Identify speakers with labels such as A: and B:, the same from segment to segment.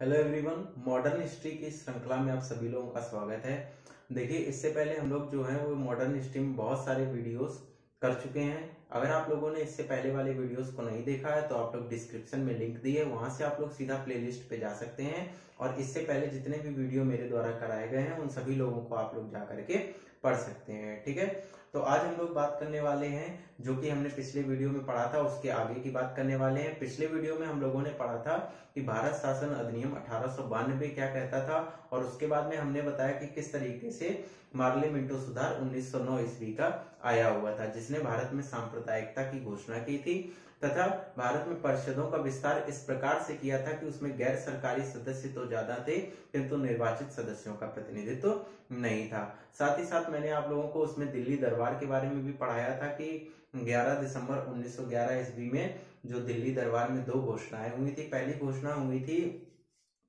A: Hello everyone, modern history की श्रृंखला में आप सभी लोगों का स्वागत है। देखिए, इससे पहले हम लोग जो है वो मॉडर्न हिस्ट्री में बहुत सारे वीडियोस कर चुके हैं। अगर आप लोगों ने इससे पहले वाले वीडियोस को नहीं देखा है तो आप लोग डिस्क्रिप्शन में लिंक दिए, वहां से आप लोग सीधा प्लेलिस्ट पे जा सकते हैं और इससे पहले जितने भी वीडियो मेरे द्वारा कराए गए हैं उन सभी लोगों को आप लोग जा करके पढ़ सकते हैं। ठीक है, तो आज हम लोग बात करने वाले हैं जो कि हमने पिछले वीडियो में पढ़ा था उसके आगे की बात करने वाले हैं। पिछले वीडियो में हम लोगों ने पढ़ा था कि भारत शासन अधिनियम 1892 क्या कहता था और उसके बाद में हमने बताया कि किस तरीके से मार्ले मिंटो सुधार 1909 ईस्वी का आया हुआ था, जिसने भारत में सांप्रदायिकता की घोषणा की थी तथा भारत में परिषदों का विस्तार इस प्रकार से किया था कि उसमें गैर सरकारी सदस्य तो ज्यादा थे किंतु निर्वाचित सदस्यों का प्रतिनिधित्व नहीं था। साथ ही साथ मैंने आप लोगों को उसमें दिल्ली दरबार के बारे में भी पढ़ाया था कि 11 दिसंबर 1911 ईस्वी में जो दिल्ली दरबार में दो घोषणाएं हुई थी। पहली घोषणा हुई थी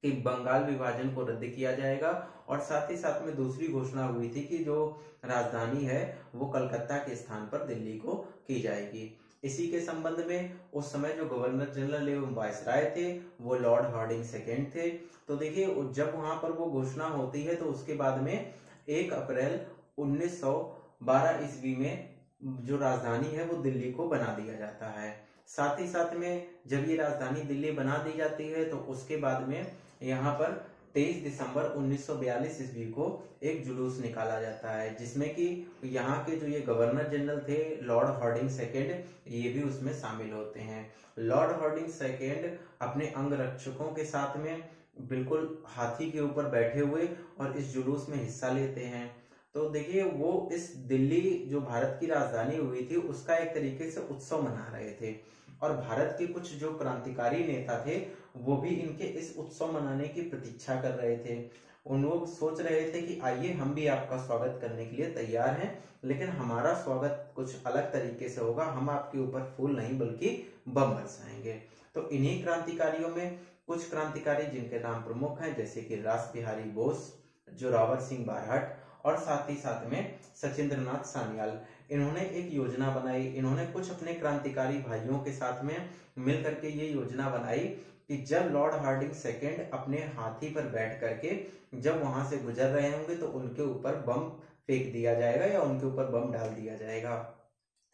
A: कि बंगाल विभाजन को रद्द किया जाएगा और साथ ही साथ में दूसरी घोषणा हुई थी कि जो राजधानी है वो कलकत्ता के स्थान पर दिल्ली को की जाएगी। इसी के संबंध में उस समय जो गवर्नर जनरल एवं वायसराय थे वो लॉर्ड हार्डिंग सेकेंड थे। तो देखिए, जब वहां पर वो घोषणा होती है तो उसके बाद में 1 अप्रैल 1912 ईस्वी में जो राजधानी है वो दिल्ली को बना दिया जाता है। साथ ही साथ में जब ये राजधानी दिल्ली बना दी जाती है तो उसके बाद में यहाँ पर 23 दिसंबर 1942 ईस्वी को एक जुलूस निकाला जाता है, जिसमें कि यहाँ के जो ये गवर्नर जनरल थे लॉर्ड हार्डिंग सेकेंड, ये भी उसमें शामिल होते हैं। लॉर्ड हार्डिंग सेकेंड अपने अंगरक्षकों के साथ में बिल्कुल हाथी के ऊपर बैठे हुए और इस जुलूस में हिस्सा लेते हैं। तो देखिए, वो इस दिल्ली जो भारत की राजधानी हुई थी उसका एक तरीके से उत्सव मना रहे थे और भारत के कुछ जो क्रांतिकारी नेता थे वो भी इनके इस उत्सव मनाने की प्रतीक्षा कर रहे थे। उन लोग सोच रहे थे कि आइए हम भी आपका स्वागत करने के लिए तैयार हैं, लेकिन हमारा स्वागत कुछ अलग तरीके से होगा। हम आपके ऊपर फूल नहीं बल्कि बम बरसाएंगे। तो इन्हीं क्रांतिकारियों में कुछ क्रांतिकारी जिनके नाम प्रमुख हैं, जैसे कि रास बिहारी बोस, जोरावर सिंह बारहट और साथ ही साथ में सचिंद्रनाथ सान्याल, इन्होंने एक योजना बनाई। इन्होंने कुछ अपने क्रांतिकारी भाइयों के साथ में मिलकर के ये योजना बनाई कि जब लॉर्ड हार्डिंग सेकेंड अपने हाथी पर बैठ करके जब वहां से गुजर रहे होंगे तो उनके ऊपर बम फेंक दिया जाएगा या उनके ऊपर बम डाल दिया जाएगा।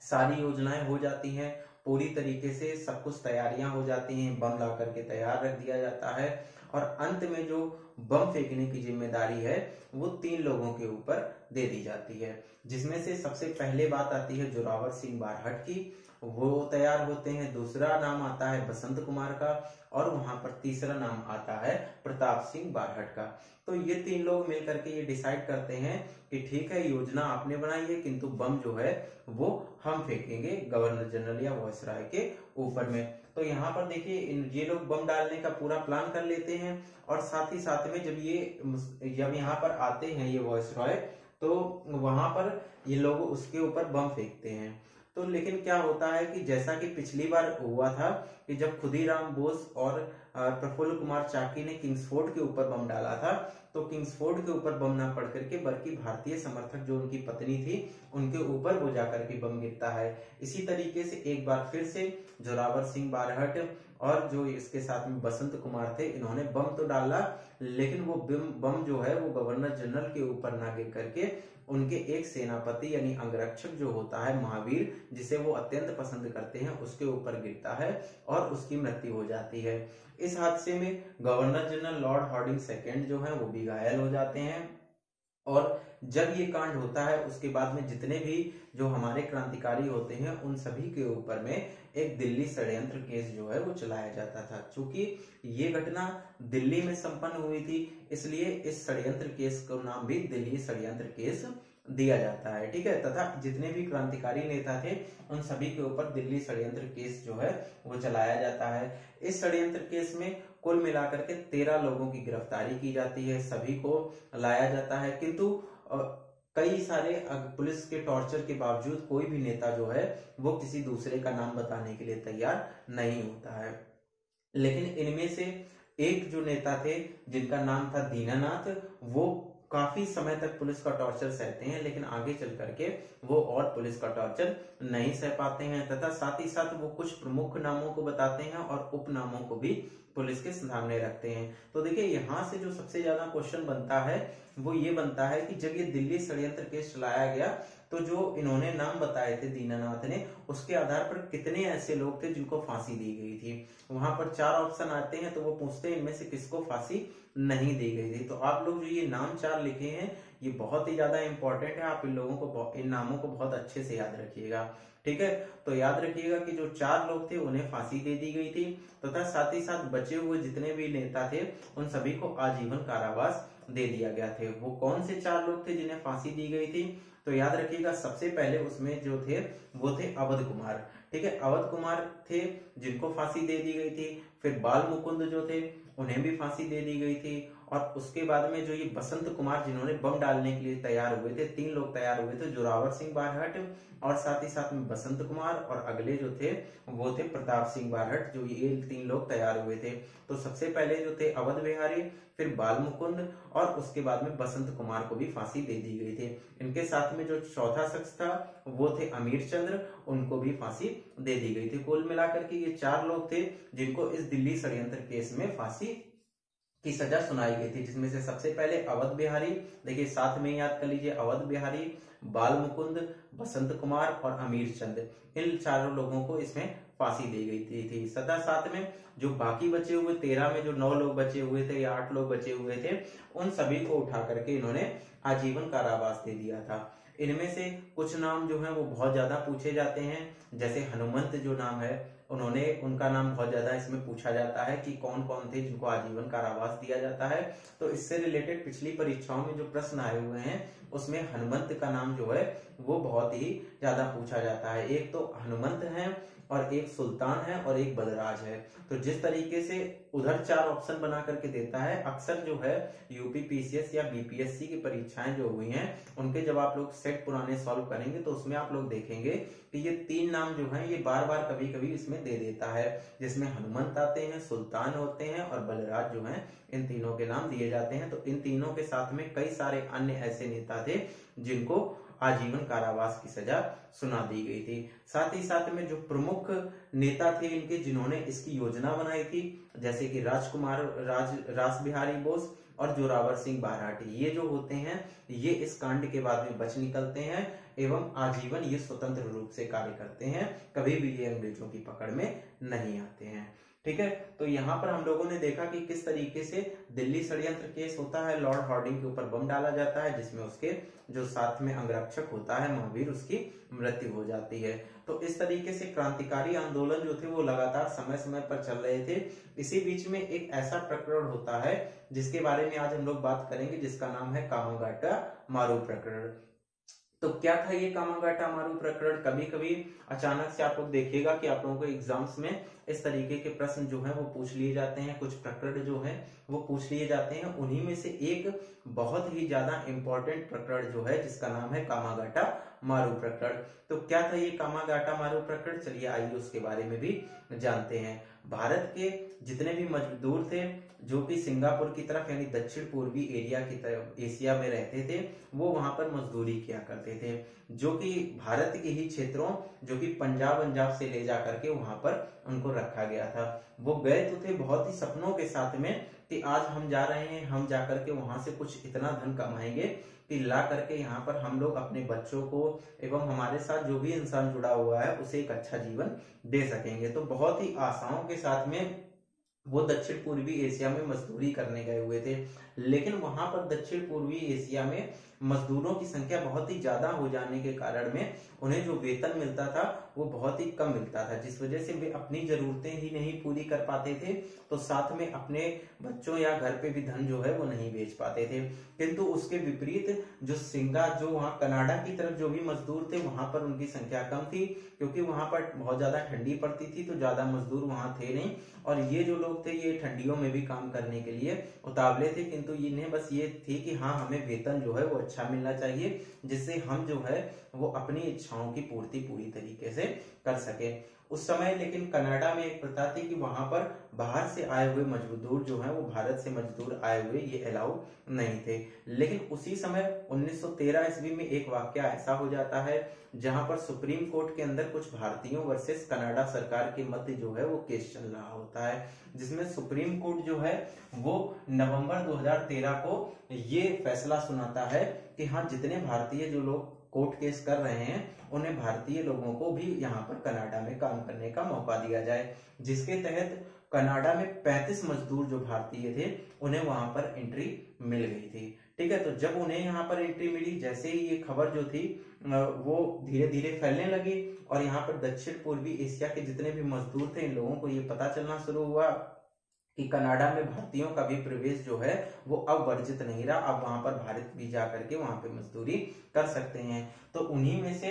A: सारी योजनाएं हो जाती हैं, पूरी तरीके से सब कुछ तैयारियां हो जाती हैं, बम ला करके तैयार रख दिया जाता है और अंत में जो बम फेंकने की जिम्मेदारी है वो 3 लोगों के ऊपर दे दी जाती है, जिसमें से सबसे पहले बात आती है जोरावर सिंह बारहट की। वो तैयार होते हैं। दूसरा नाम आता है बसंत कुमार का और वहां पर तीसरा नाम आता है प्रताप सिंह बारहट का। तो ये 3 लोग मिलकर के ये डिसाइड करते हैं कि ठीक है, योजना आपने बनाई है किंतु बम जो है वो हम फेंकेंगे गवर्नर जनरल या वायसराय के ऊपर में। तो यहाँ पर देखिए, ये लोग बम डालने का पूरा प्लान कर लेते हैं और साथ ही साथ में जब यहाँ पर आते हैं ये वायसराय तो वहां पर ये लोग उसके ऊपर बम फेंकते हैं। तो लेकिन क्या होता है कि जैसा कि पिछली बार हुआ था कि जब खुदीराम बोस और प्रफुल्ल कुमार चाकी ने किंग्सफोर्ड के ऊपर बम डाला था तो किंग्सफोर्ड के ऊपर बम ना पड़ करके बल्कि भारतीय समर्थक जो उनकी पत्नी थी उनके ऊपर वो जाकर के बम गिरता है। इसी तरीके से एक बार फिर से जोरावर सिंह बारहट और जो इसके साथ में बसंत कुमार थे, इन्होंने बम तो डाला लेकिन वो बम जो है वो गवर्नर जनरल के ऊपर ना गिर करके उनके एक सेनापति यानी अंगरक्षक जो होता है महावीर, जिसे वो अत्यंत पसंद करते हैं, उसके ऊपर गिरता है और उसकी मृत्यु हो जाती है। इस हादसे में governor general lord Hardinge second जो है वो भी घायल हो जाते हैं और जब ये कांड होता है उसके बाद में जितने भी जो हमारे क्रांतिकारी होते हैं उन सभी के ऊपर में एक दिल्ली षड्यंत्र केस जो है वो चलाया जाता था। चूंकि ये घटना दिल्ली में संपन्न हुई थी इसलिए इस षड्यंत्र केस का नाम भी दिल्ली षड्यंत्र केस दिया जाता है। ठीक है, तथा जितने भी क्रांतिकारी नेता थे उन सभी के ऊपर दिल्ली षड्यंत्र केस जो है वो चलाया जाता है। इस षड्यंत्र केस में कुल मिलाकर के 13 लोगों की गिरफ्तारी की जाती है, सभी को लाया जाता है, किंतु कई सारे पुलिस के टॉर्चर के बावजूद कोई भी नेता जो है वो किसी दूसरे का नाम बताने के लिए तैयार नहीं होता है। लेकिन इनमें से एक जो नेता थे जिनका नाम था दीनानाथ, वो काफी समय तक पुलिस का टॉर्चर सहते हैं लेकिन आगे चल करके वो और पुलिस का टॉर्चर नहीं सह पाते हैं तथा साथ ही साथ वो कुछ प्रमुख नामों को बताते हैं और उपनामों को भी पुलिस के सामने रखते हैं। तो देखिए यहाँ से जो सबसे ज्यादा क्वेश्चन बनता है वो ये बनता है कि जब ये दिल्ली षड्यंत्र केस चलाया गया तो जो इन्होंने नाम बताए थे दीनानाथ ने, उसके आधार पर कितने ऐसे लोग थे जिनको फांसी दी गई थी। वहां पर 4 ऑप्शन आते हैं तो वो पूछते हैं इनमें से किसको फांसी नहीं दी गई थी। तो आप लोग जो ये नाम 4 लिखे हैं ये बहुत ही ज्यादा इंपॉर्टेंट है, आप इन लोगों को इन नामों को बहुत अच्छे से याद रखिएगा। ठीक है, तो याद रखिएगा कि जो 4 लोग थे उन्हें फांसी दे दी गई थी तथा साथ ही साथ बचे हुए जितने भी नेता थे उन सभी को आजीवन कारावास दे दिया गया थे। वो कौन से 4 लोग थे जिन्हें फांसी दी गई थी? तो याद रखिएगा सबसे पहले उसमें जो थे वो थे अवध कुमार। ठीक है, अवध कुमार थे जिनको फांसी दे दी गई थी। फिर बाल मुकुंद जो थे उन्हें भी फांसी दे दी गई थी। और उसके बाद में जो ये बसंत कुमार जिन्होंने बम डालने के लिए तैयार हुए थे, 3 लोग तैयार हुए थे, जोरावर सिंह बारहट और साथ ही साथ में बसंत कुमार, और अगले जो थे वो थे प्रताप सिंह बारहट, जो ये 3 लोग तैयार हुए थे। तो सबसे पहले जो थे अवध बिहारी, फिर बाल मुकुंद और उसके बाद में बसंत कुमार को भी फांसी दे दी गई थी। इनके साथ में जो चौथा शख्स था वो थे अमीर चंद्र, उनको भी फांसी दे दी गई थी। कुल मिलाकर के ये 4 लोग थे जिनको इस दिल्ली षड्यंत्र केस में फांसी की सजा सुनाई गई थी, जिसमें से सबसे पहले अवध बिहारी, देखिए साथ में याद कर लीजिए, अवध बिहारी, बाल मुकुंद, बसंत कुमार और अमीर चंद, इन 4 लोगों को इसमें फांसी दी गई थी। सदा साथ में जो बाकी बचे हुए 13 में जो 9 लोग बचे हुए थे या 8 लोग बचे हुए थे, उन सभी को उठा करके इन्होंने आजीवन कारावास दे दिया था। इनमें से कुछ नाम जो है वो बहुत ज्यादा पूछे जाते हैं, जैसे हनुमंत जो नाम है उनका नाम बहुत ज्यादा इसमें पूछा जाता है कि कौन कौन थे जिनको आजीवन कारावास दिया जाता है। तो इससे रिलेटेड पिछली परीक्षाओं में जो प्रश्न आए हुए हैं उसमें हनुमंत का नाम जो है वो बहुत ही ज्यादा पूछा जाता है। एक तो हनुमंत है और एक सुल्तान है और एक बलराज है। तो जिस तरीके से उधर 4 ऑप्शन बना करके देता है, अक्सर जो है यूपी पीसीएस या बीपीएससी की परीक्षाएं जो हुई हैं उनके जब आप लोग सेट पुराने सॉल्व करेंगे तो उसमें आप लोग देखेंगे कि ये 3 नाम जो हैं ये बार बार कभी कभी इसमें दे देता है, जिसमें हनुमंत आते हैं, सुल्तान होते हैं और बलराज जो हैं, इन तीनों के नाम दिए जाते हैं। तो इन तीनों के साथ में कई सारे अन्य ऐसे नेता थे जिनको आजीवन कारावास की सजा सुना दी गई थी। साथ ही साथ में जो प्रमुख नेता थे इनके जिन्होंने इसकी योजना बनाई थी, जैसे कि रास बिहारी बोस और जोरावर सिंह बारहट, ये जो होते हैं ये इस कांड के बाद में बच निकलते हैं एवं आजीवन ये स्वतंत्र रूप से कार्य करते हैं, कभी भी ये अंग्रेजों की पकड़ में नहीं आते हैं। ठीक है, तो यहाँ पर हम लोगों ने देखा कि किस तरीके से दिल्ली षड्यंत्र केस होता है, लॉर्ड हार्डिंग के ऊपर बम डाला जाता है जिसमें उसके जो साथ में अंगरक्षक होता है महावीर, उसकी मृत्यु हो जाती है। तो इस तरीके से क्रांतिकारी आंदोलन जो थे वो लगातार समय समय पर चल रहे थे। इसी बीच में एक ऐसा प्रकरण होता है जिसके बारे में आज हम लोग बात करेंगे, जिसका नाम है कामागाटा मारू प्रकरण। तो क्या था ये कामागाटा मारू प्रकरण? कभी कभी अचानक से आप लोग देखिएगा कि आप लोगों को एग्जाम्स में इस तरीके के प्रश्न जो है वो पूछ लिए जाते हैं, कुछ प्रकरण जो है वो पूछ लिए जाते हैं। उन्हीं में से एक बहुत ही ज्यादा इंपॉर्टेंट प्रकरण जो है जिसका नाम है कामागाटा मारू प्रकरण। तो क्या था ये कामागाटा मारू प्रकरण? चलिए आइए उसके बारे में भी जानते हैं। भारत के जितने भी मजदूर थे जो कि सिंगापुर की तरफ यानी दक्षिण पूर्वी एरिया की तरफ एशिया में रहते थे, वो वहां पर मजदूरी किया करते थे, जो कि भारत के ही क्षेत्रों जो कि पंजाब से ले जाकर के वहां पर उनको रखा गया था। वो गए तो थे बहुत ही सपनों के साथ में कि आज हम जा रहे हैं, हम जाकर के वहां से कुछ इतना धन कमाएंगे कि ला करके यहाँ पर हम लोग अपने बच्चों को एवं हमारे साथ जो भी इंसान जुड़ा हुआ है उसे एक अच्छा जीवन दे सकेंगे। तो बहुत ही आशाओं के साथ में वो दक्षिण पूर्वी एशिया में मजदूरी करने गए हुए थे, लेकिन वहां पर दक्षिण पूर्वी एशिया में मजदूरों की संख्या बहुत ही ज्यादा हो जाने के कारण में उन्हें जो वेतन मिलता था वो बहुत ही कम मिलता था, जिस वजह से वे अपनी जरूरतें ही नहीं पूरी कर पाते थे, तो साथ में अपने बच्चों या घर पे भी धन जो है वो नहीं बेच पाते थे। किंतु उसके विपरीत जो वहाँ कनाडा की तरफ जो भी मजदूर थे वहां पर उनकी संख्या कम थी, क्योंकि वहां पर बहुत ज्यादा ठंडी पड़ती थी तो ज्यादा मजदूर वहां थे नहीं, और ये जो लोग थे ये ठंडियों में भी काम करने के लिए उतावले थे। किंतु इन्हें बस ये थी कि हाँ हमें वेतन जो है वो अच्छा मिलना चाहिए, जिससे हम जो है वो अपनी इच्छाओं की पूर्ति पूरी तरीके से कर सके। उस समय लेकिन कनाडा में एक प्रथा थी कि वहां पर बाहर से आए हुए मजदूर जो हैं वो भारत से मजदूर आए हुए ये अलाउ नहीं थे। लेकिन उसी समय 1913 ईस्वी में एक वाकया ऐसा हो जाता है जहां पर सुप्रीम कोर्ट के अंदर कुछ भारतीयों वर्सेस कनाडा सरकार के मध्य जो है वो केस चल रहा होता है, जिसमें सुप्रीम कोर्ट जो है वो नवंबर 2013 को ये फैसला सुनाता है कि हाँ, जितने भारतीय जो लोग कोर्ट केस कर रहे हैं उन्हें भारतीय लोगों को भी यहाँ पर कनाडा में काम करने का मौका दिया जाए, जिसके तहत कनाडा में 35 मजदूर जो भारतीय थे उन्हें वहां पर एंट्री मिल गई थी। ठीक है, तो जब उन्हें यहाँ पर एंट्री मिली, जैसे ही ये खबर जो थी वो धीरे धीरे फैलने लगी और यहाँ पर दक्षिण पूर्वी एशिया के जितने भी मजदूर थे इन लोगों को ये पता चलना शुरू हुआ कि कनाडा में भारतीयों का भी प्रवेश जो है वो अब वर्जित नहीं रहा, अब वहां पर भारत भी जा करके वहां पे मजदूरी कर सकते हैं। तो उन्हीं में से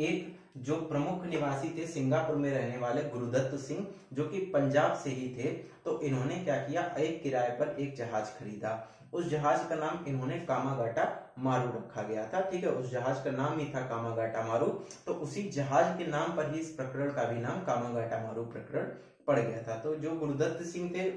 A: एक जो प्रमुख निवासी थे सिंगापुर में रहने वाले गुरुदत्त सिंह, जो कि पंजाब से ही थे, तो इन्होंने क्या किया, एक किराए पर एक जहाज खरीदा। उस जहाज का नाम इन्होंने कामागाटा मारू रखा गया था। ठीक है, उस जहाज का नाम ही था कामागाटा मारू। तो उसी जहाज के नाम पर ही इस प्रकरण का भी नाम कामागाटा मारू प्रकरण पड़ गया था। तो जो गुरुदत्त सिंह थे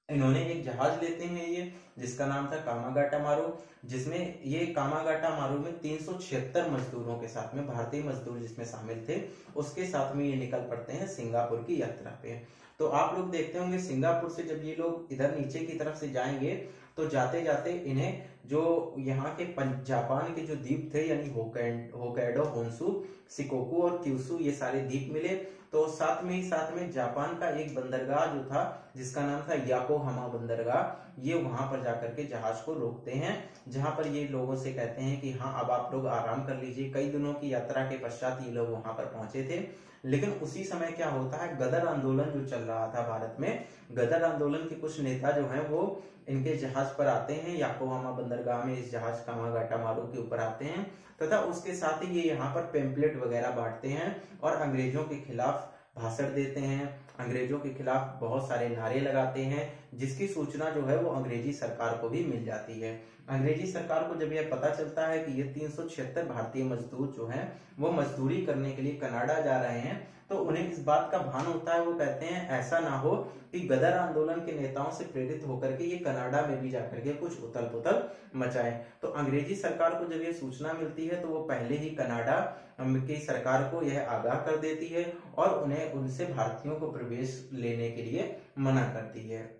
A: इन्होंने एक जहाज लेते हैं ये, जिसका नाम था कामागाटा मारू, जिसमें ये कामागाटा मारू में 376 मजदूरों के साथ में, भारतीय मजदूर जिसमें शामिल थे, उसके साथ में ये निकल पड़ते हैं सिंगापुर की यात्रा पे। तो आप लोग देखते होंगे सिंगापुर से जब ये लोग इधर नीचे की तरफ से जाएंगे तो जाते जाते इन्हें जो यहाँ के जापान के जो द्वीप थे यानी होकैडो, होन्शु, शिकोकू और क्यूशु, ये सारे द्वीप मिले। तो साथ में जापान का एक बंदरगाह जो था जिसका नाम था याकोहामा बंदरगाह, ये वहां पर जाकर के जहाज को रोकते हैं, जहां पर ये लोगों से कहते हैं कि हाँ, अब आप लोग आराम कर लीजिए। कई दिनों की यात्रा के पश्चात ये लोग वहां पर पहुंचे थे। लेकिन उसी समय क्या होता है, गदर आंदोलन जो चल रहा था भारत में, गदर आंदोलन के कुछ नेता जो हैं वो इनके जहाज पर आते हैं, याकोहामा बंदरगाह में इस जहाज कामागाटा मारू के ऊपर आते हैं, तथा उसके साथ ही ये यहाँ पर पेम्पलेट वगैरह बांटते हैं और अंग्रेजों के खिलाफ भाषण देते हैं, अंग्रेजों के खिलाफ बहुत सारे नारे लगाते हैं, जिसकी सूचना जो है वो अंग्रेजी सरकार को भी मिल जाती है। अंग्रेजी सरकार को जब यह पता चलता है कि ये 376 भारतीय मजदूर जो हैं वो मजदूरी करने के लिए कनाडा जा रहे हैं, तो उन्हें इस बात का भान होता है। वो कहते हैं ऐसा ना हो कि गदर आंदोलन के नेताओं से प्रेरित होकर के ये कनाडा में भी जाकर के कुछ उथल पुथल मचाएं। तो अंग्रेजी सरकार को जब ये सूचना मिलती है तो वो पहले ही कनाडा की सरकार को यह आगाह कर देती है और उन्हें उनसे भारतीयों को प्रवेश लेने के लिए मना करती है।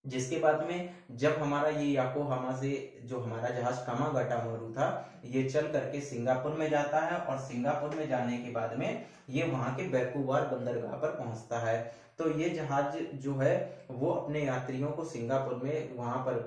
A: जिसके बाद में जब हमारा ये याकोहामा से जो हमारा जहाज कामागाटा मारू था ये चल करके सिंगापुर में जाता है और सिंगापुर में जाने के बाद में ये वहां के वैंकूवर बंदरगाह पर पहुंचता है। तो ये जहाज जो है वो अपने यात्रियों को सिंगापुर में वहां पर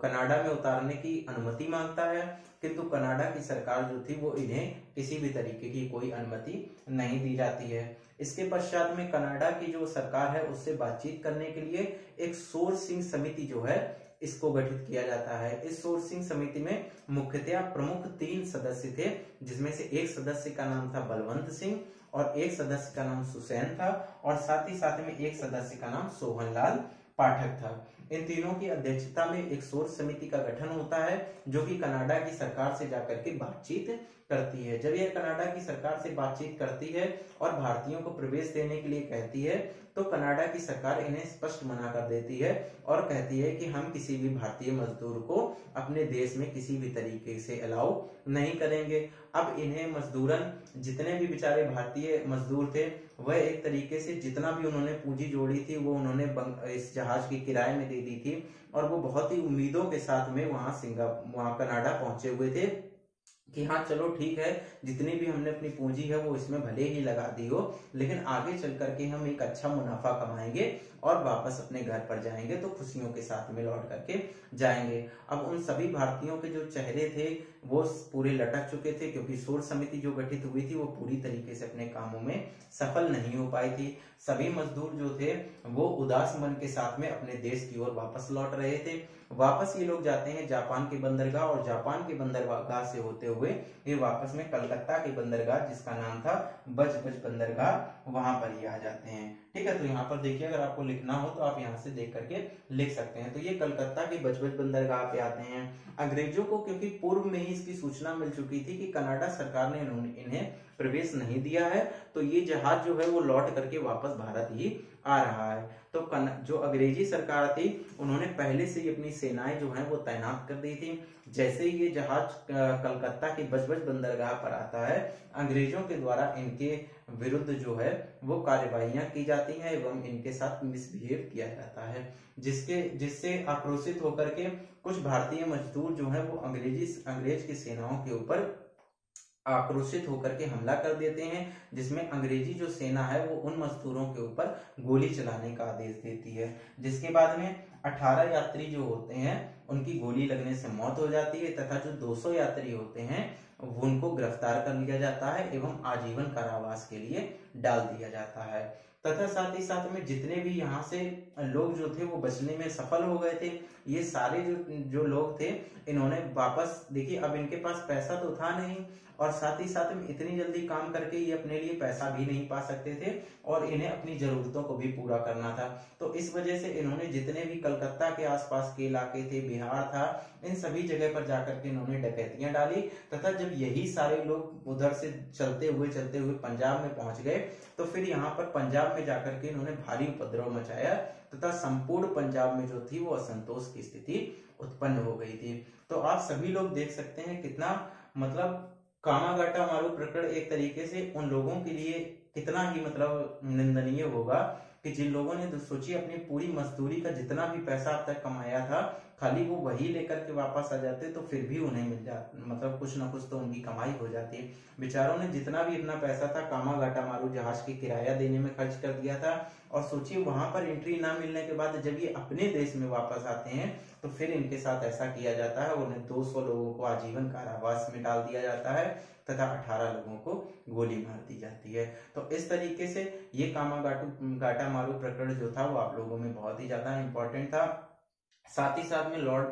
A: कनाडा में उतारने की अनुमति मांगता है, किंतु कनाडा की सरकार जो थी वो इन्हें किसी भी तरीके की कोई अनुमति नहीं दी जाती है। इसके पश्चात में कनाडा की जो सरकार है उससे बातचीत करने के लिए एक सोर्सिंग समिति जो है इसको गठित किया जाता है। इस सोर्सिंग समिति में मुख्यतः प्रमुख 3 सदस्य थे, जिसमें से एक सदस्य का नाम था बलवंत सिंह और एक सदस्य का नाम सुसैन था और साथ ही साथ में एक सदस्य का नाम सोहनलाल पाठक था। इन तीनों की अध्यक्षता में एक सोर्स समिति का गठन होता है जो कि कनाडा की सरकार से जाकर के बातचीत करती है। जब यह कनाडा की सरकार से बातचीत करती है और भारतीयों को प्रवेश देने के लिए कहती है तो कनाडा की सरकार इन्हें स्पष्ट मना कर देती है और कहती है कि हम किसी भी भारतीय मजदूर को अपने देश में किसी भी तरीके से अलाउ नहीं करेंगे। अब इन्हें मजदूरन जितने भी बेचारे भारतीय मजदूर थे वह एक तरीके से जितना भी उन्होंने पूंजी जोड़ी थी वो उन्होंने इस जहाज की किराए में दे दी थी और वो बहुत ही उम्मीदों के साथ में वहां कनाडा पहुंचे हुए थे कि हाँ चलो ठीक है, जितनी भी हमने अपनी पूंजी है वो इसमें भले ही लगा दी हो लेकिन आगे चल करके हम एक अच्छा मुनाफा कमाएंगे और वापस अपने घर पर जाएंगे तो खुशियों के साथ में लौट करके जाएंगे। अब उन सभी भारतीयों के जो चेहरे थे वो पूरे लटक चुके थे क्योंकि सोर्स समिति जो गठित हुई थी वो पूरी तरीके से अपने कामों में सफल नहीं हो पाई थी। सभी मजदूर जो थे वो उदास मन के साथ में अपने देश की ओर वापस लौट रहे थे। वापस ये लोग जाते हैं जापान के बंदरगाह और जापान के बंदरगाह से होते हुए ये वापस में कलकत्ता के बंदरगाह जिसका नाम था बज बंदरगाह, वहां पर ये आ जाते हैं। ठीक है, तो यहाँ पर देखिए अगर आपको लिखना हो तो आप यहाँ से देख करके लिख सकते हैं। तो ये कलकत्ता की बजबज बंदरगाह पे आते हैं। अंग्रेजों को क्योंकि पूर्व में ही इसकी सूचना मिल चुकी थी कि कनाडा सरकार ने इन्हें प्रवेश नहीं दिया है, तो ये जहाज जो है वो लौट करके वापस भारत ही आ रहा है। तो जो अंग्रेजी सरकार थी उन्होंने पहले से ही अपनी सेनाएं जो हैं वो तैनात कर दी थी। जैसे ही ये जहाज कलकत्ता की बजबज बंदरगाह पर आता है, अंग्रेजों के द्वारा इनके विरुद्ध जो है वो कार्यवाहियां की जाती हैं एवं इनके साथ मिसबिहेव किया जाता है, जिससे आक्रोशित होकर के कुछ भारतीय मजदूर जो है वो अंग्रेज की सेनाओं के ऊपर आक्रोशित होकर के हमला कर देते हैं, जिसमें अंग्रेजी जो सेना है वो उन मजदूरों के ऊपर गोली चलाने का आदेश देती है, जिसके बाद में 18 यात्री जो होते हैं उनकी गोली लगने से मौत हो जाती है तथा जो 200 यात्री होते हैं उनको गिरफ्तार कर लिया जाता है एवं आजीवन कारावास के लिए डाल दिया जाता है। तथा साथ ही साथ में जितने भी यहाँ से लोग जो थे वो बचने में सफल हो गए थे, ये सारे जो लोग थे इन्होंने वापस, देखिए अब इनके पास पैसा तो था नहीं और साथ ही साथ में इतनी जल्दी काम करके ये अपने लिए पैसा भी नहीं पा सकते थे और इन्हें अपनी जरूरतों को भी पूरा करना था। तो इस वजह से इन्होंने जितने भी कलकत्ता के आसपास के इलाके थे, बिहार था, इन सभी जगह पर जाकर के इन्होंने डकैतियां डाली तथा जब यही सारे लोग उधर से चलते हुए पंजाब में पहुंच गए तो फिर यहाँ पर पंजाब में जाकर के इन्होंने भारी उपद्रव मचाया तथा संपूर्ण पंजाब में जो थी वो असंतोष की स्थिति उत्पन्न हो गई थी। तो आप सभी लोग देख सकते हैं कितना मतलब कामागाटा मारू प्रकरण एक तरीके से उन लोगों के लिए कितना ही मतलब निंदनीय होगा कि जिन लोगों ने तो सोचिए अपनी पूरी मजदूरी का जितना भी पैसा अब तक कमाया था खाली वो वही लेकर के वापस आ जाते तो फिर भी उन्हें मिल जाता, मतलब कुछ ना कुछ तो उनकी कमाई हो जाती। बेचारों ने जितना भी अपना पैसा था कामागाटा मारू जहाज की किराया देने में खर्च कर दिया था और सोचिए वहां पर एंट्री ना मिलने के बाद जब ये अपने देश में वापस आते हैं तो फिर इनके साथ ऐसा किया जाता है, उन्हें 200 लोगों को आजीवन कारावास में डाल दिया जाता है तथा 18 लोगों को गोली मार दी जाती है। तो इस तरीके से ये कामागाटा मारू प्रकरण जो था वो आप लोगों में बहुत ही ज्यादा इंपॉर्टेंट था। साथ ही साथ में लॉर्ड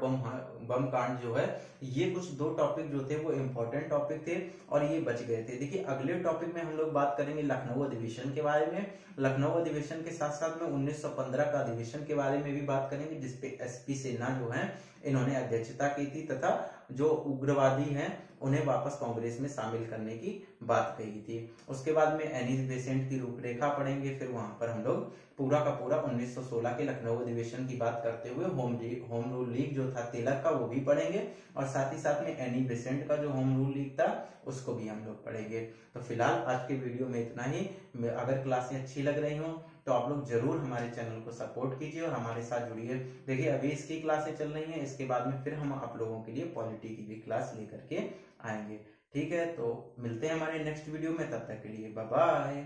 A: बम कांड जो है, ये कुछ दो टॉपिक जो थे वो इंपॉर्टेंट टॉपिक थे और ये बच गए थे। देखिए अगले टॉपिक में हम लोग बात करेंगे लखनऊ अधिवेशन के बारे में। लखनऊ अधिवेशन के साथ साथ में 1915 का अधिवेशन के बारे में भी बात करेंगे जिसपे एसपी सिन्हा जो है इन्होंने अध्यक्षता की थी तथा जो उग्रवादी हैं उन्हें वापस कांग्रेस में शामिल करने की बात कही थी। उसके बाद में एनी बेसेंट की रूपरेखा पढ़ेंगे, फिर वहां पर हम लोग पूरा का पूरा 1916 के लखनऊ अधिवेशन की बात करते हुए होम रूल लीग जो था तिलक का वो भी पढ़ेंगे और साथ ही साथ में एनी बेसेंट का जो होम रूल लीग था उसको भी हम लोग पढ़ेंगे। तो फिलहाल आज के वीडियो में इतना ही। अगर क्लासें अच्छी लग रही हो तो आप लोग जरूर हमारे चैनल को सपोर्ट कीजिए और हमारे साथ जुड़िए। देखिए अभी इसकी क्लासें चल रही हैं, इसके बाद में फिर हम आप लोगों के लिए पॉलिटी की भी क्लास लेकर के आएंगे। ठीक है, तो मिलते हैं हमारे नेक्स्ट वीडियो में, तब तक के लिए बाय बाय।